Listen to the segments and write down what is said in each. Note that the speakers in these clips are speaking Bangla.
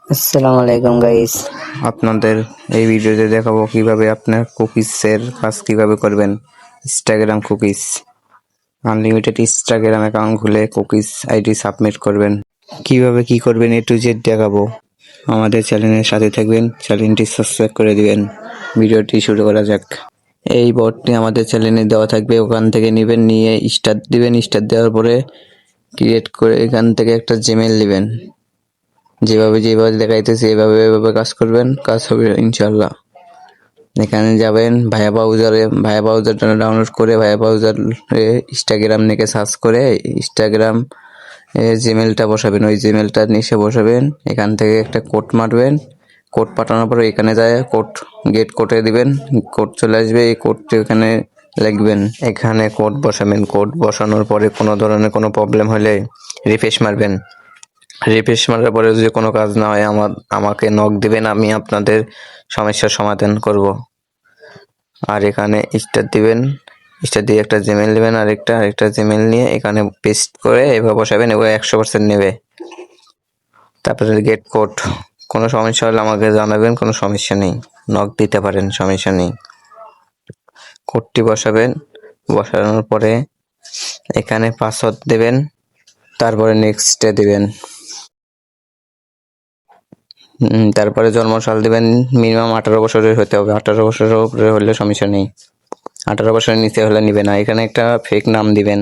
আসসালামু আলাইকুম গাইস। আপনাদের এই ভিডিওতে দেখাবো কিভাবে আপনার কুকিজের কাজ কিভাবে করবেন। Instagram cookies unlimited Instagram account খুলে কুকিজ আইডি সাবমিট করবেন। কিভাবে কি করবেন A to Z দেখাবো। আমাদের চ্যানেলের সাথে থাকবেন, চ্যানেলটি সাবস্ক্রাইব করে দিবেন। ভিডিওটি শুরু করা যাক। এই বোর্ডটি আমাদের চ্যানেলে দেওয়া থাকবে, ওখান থেকে নেবেন, নিয়ে স্টার্ট দিবেন। স্টার্ট দেওয়ার পরে ক্রিয়েট করে এখান থেকে একটা জিমেল দিবেন। যেভাবে দেখাইতেছে এভাবে কাজ করবেন, কাজ হবে ইনশাল্লাহ। এখানে যাবেন ভায়া ব্রাউজারটা ডাউনলোড করে ভায়া ব্রাউজারে ইনস্টাগ্রাম লিখে সার্চ করে ইনস্টাগ্রাম জিমেলটা বসাবেন, ওই জিমেলটা নিচে বসাবেন। এখান থেকে একটা কোড মারবেন, কোড পাঠানোর পরে এখানে যায় কোড গেট কোডে দিবেন, কোড চলে আসবে। এই কোডটি এখানে লিখবেন, এখানে কোড বসাবেন। কোড বসানোর পরে কোনো ধরনের কোনো প্রবলেম হলে রিফ্রেশ মারবেন। রিফ্রেশ মারার পরে যদি কোনো কাজ না হয় আমাকে নক দিবেন, আমি আপনাদের সমস্যার সমাধান করব। আর এখানে স্টার দিবেন, স্টার দিয়ে একটা জিমেল নেবেন, আরেকটা জিমেল নিয়ে এখানে পেস্ট করে এভাবে বসাবেন, এবার 100% নেবে। তারপরে গেট কোড, কোনো সমস্যা হলে আমাকে জানাবেন, কোনো সমস্যা নেই, নক দিতে পারেন, সমস্যা নেই। কোডটি বসাবেন, বসানোর পরে এখানে পাসওয়ার্ড দেবেন, তারপরে নেক্সটে দিবেন। তারপরে জন্মসাল দিবেন, মিনিমাম 18 বছরের হতে হবে। 18 বছরের উপরে হলে সমস্যা নেই, 18 বছরের নিচে হলে নিবে না। এখানে একটা ফেক নাম দিবেন,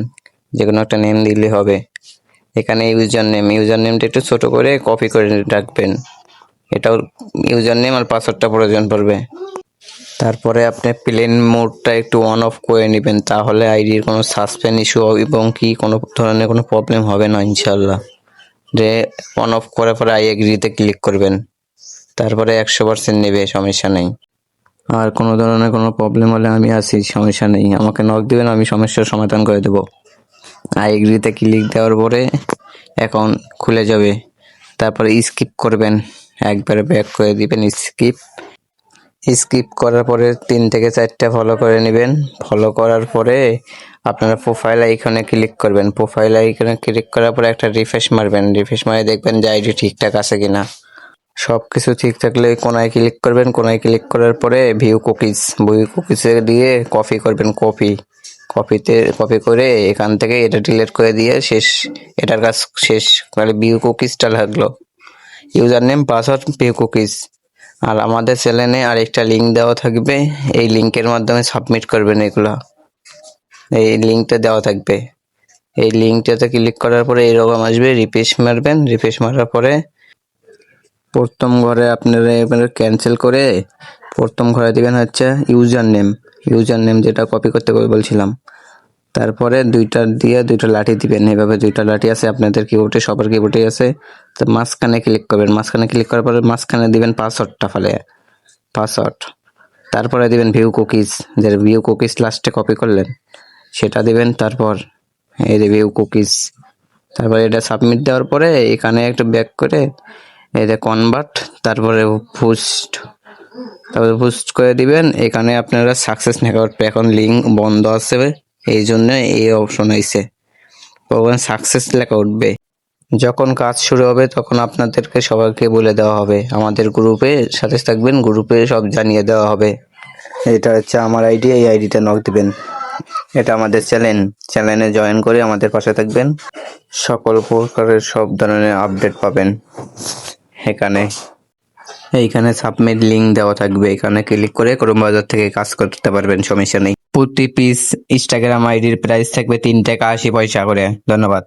যে কোনো একটা নেম দিলে হবে। এখানে ইউজার নেমটা একটু ছোট করে কপি করে রাখবেন, এটাও ইউজার নেম আর পাসওয়ার্ডটা প্রয়োজন পড়বে। তারপরে আপনি প্লেন মোডটা একটু অন অফ করে নেবেন, তাহলে আইডির কোনো সাসপেন্ড ইস্যু এবং কি কোনো ধরনের কোনো প্রবলেম হবে না ইনশাল্লাহ। যে অন অফ করার পরে আই এগ্রিতে ক্লিক করবেন, তারপরে 100% নেবে, সমস্যা নেই। আর কোনো ধরনের কোনো প্রবলেম হলে আমি আছি, সমস্যা নেই, আমাকে নক দিবেন, আমি সমস্যার সমাধান করে দেবো। আই এগ্রিতে ক্লিক দেওয়ার পরে অ্যাকাউন্ট খুলে যাবে। তারপরে স্কিপ করবেন, একবারে ব্যাক করে দিবেন। স্কিপ করার পরে 3 থেকে 4টা ফলো করে নেবেন। ফলো করার পরে আপনারা প্রোফাইল আইকনে ক্লিক করবেন। প্রোফাইল আইকনে ক্লিক করার পরে একটা রিফ্রেশ মারবেন। রিফ্রেশ মারে দেখবেন যে আইডি ঠিকঠাক আছে কিনা। সব কিছু ঠিক থাকলে কোনায় ক্লিক করবেন। কোনায় ক্লিক করার পরে ভিউ কুকিজে দিয়ে কপি করবেন। কপি করে এখান থেকে এটা ডিলিট করে দিয়ে শেষ, এটার কাজ শেষ। তাহলে ভিউ কুকিজটা লাগলো, user name password view cookies. আর আমাদের চ্যানেলে আরেকটা লিঙ্ক দেওয়া থাকবে, এই লিঙ্কের মাধ্যমে সাবমিট করবেন এগুলা। এই লিঙ্কটা দেওয়া থাকবে, এই লিঙ্কটাতে ক্লিক করার পরে এরকম আসবে, রিফ্রেশ মারবেন। রিফ্রেশ মারার পরে প্রথম ঘরে আপনারা এবারে ক্যান্সেল করে প্রথম ঘরে দিবেন হচ্ছে ইউজার নেম যেটা কপি করতে বলছিলাম। তারপরে দুইটা লাঠি দিবেন, এভাবে 2টা লাঠি আছে আপনাদের কিবোর্ডে, সবার কিবোর্ডে আছে। তো মাঝখানে ক্লিক করবেন, মাঝখানে ক্লিক করার পরে মাঝখানে দিবেন পাসওয়ার্ডটা, ফেলে পাসওয়ার্ড। তারপরে দিবেন ভিউ কুকিজ, যে ভিউ কুকিজ লাস্টে কপি করলেন সেটা দিবেন। তারপর এই যে ভিউ কুকিজ, তারপরে এটা সাবমিট দেওয়ার পরে এখানে একটু ব্যাক করে এই যে কনভার্ট, তারপরে বুস্ট করে দিবেন। এখানে আপনারা সাকসেস নেটওয়ার্ক, এখন লিঙ্ক বন্ধ আছে, এই জন্য এই অপশন আইছে, ওখানে সাকসেস লেখা উঠবে। যখন কাজ শুরু হবে তখন আপনাদেরকে সবাইকে বলে দেওয়া হবে, আমাদের গ্রুপে সাথে থাকবেন, গ্রুপে সব জানিয়ে দেওয়া হবে। এটা হচ্ছে আমার আইডি, এই আইডিটা নক দিবেন। এটা আমাদের চ্যানেলে জয়েন করে আমাদের পাশে থাকবেন, সকল প্রকারের সব ধরনের আপডেট পাবেন। এইখানে সাবমিট লিঙ্ক দেওয়া থাকবে, এখানে ক্লিক করে ক্রোম ব্রাউজার থেকে কাজ করতে পারবেন, সমস্যা নেই। প্রতি পিস ইনস্টাগ্রাম আইডির প্রাইস থাকবে 3 টাকা 80 পয়সা করে। ধন্যবাদ।